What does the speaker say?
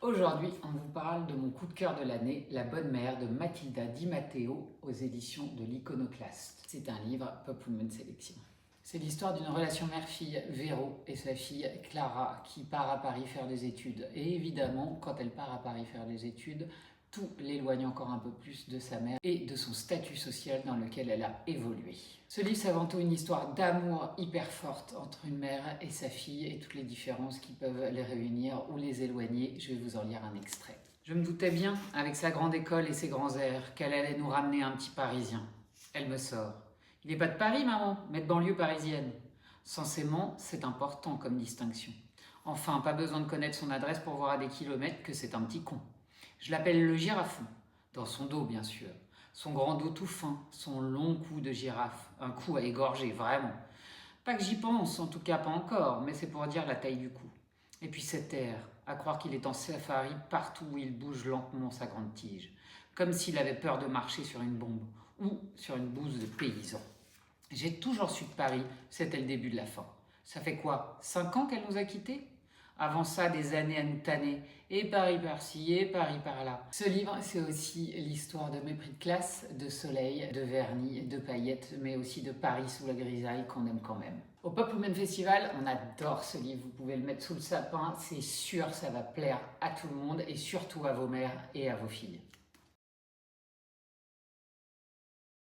Aujourd'hui, on vous parle de mon coup de cœur de l'année, La Bonne Mère de Matilda Di Matteo aux éditions de l'Iconoclaste. C'est un livre Pop Women Sélection. C'est l'histoire d'une relation mère-fille, Véro, et sa fille Clara, qui part à Paris faire des études. Et évidemment, quand elle part à Paris faire des études, tout l'éloigne encore un peu plus de sa mère et de son statut social dans lequel elle a évolué. Ce livre, c'est avant tout une histoire d'amour hyper forte entre une mère et sa fille et toutes les différences qui peuvent les réunir ou les éloigner. Je vais vous en lire un extrait. Je me doutais bien, avec sa grande école et ses grands airs, qu'elle allait nous ramener un petit Parisien. Elle me sort. Il n'est pas de Paris, maman, mais de banlieue parisienne. Censément, c'est important comme distinction. Enfin, pas besoin de connaître son adresse pour voir à des kilomètres que c'est un petit con. Je l'appelle le girafon, dans son dos bien sûr. Son grand dos tout fin, son long cou de girafe, un cou à égorger, vraiment. Pas que j'y pense, en tout cas pas encore, mais c'est pour dire la taille du cou. Et puis cet air, à croire qu'il est en safari partout où il bouge lentement sa grande tige, comme s'il avait peur de marcher sur une bombe ou sur une bouse de paysan. J'ai toujours su que Paris, c'était le début de la fin. Ça fait quoi, 5 ans qu'elle nous a quittés ? Avant ça, des années à nous tanner, et Paris par-ci, et Paris par-là. Ce livre, c'est aussi l'histoire de mépris de classe, de soleil, de vernis, de paillettes, mais aussi de Paris sous la grisaille qu'on aime quand même. Au Pop Women Festival, on adore ce livre, vous pouvez le mettre sous le sapin, c'est sûr, ça va plaire à tout le monde, et surtout à vos mères et à vos filles.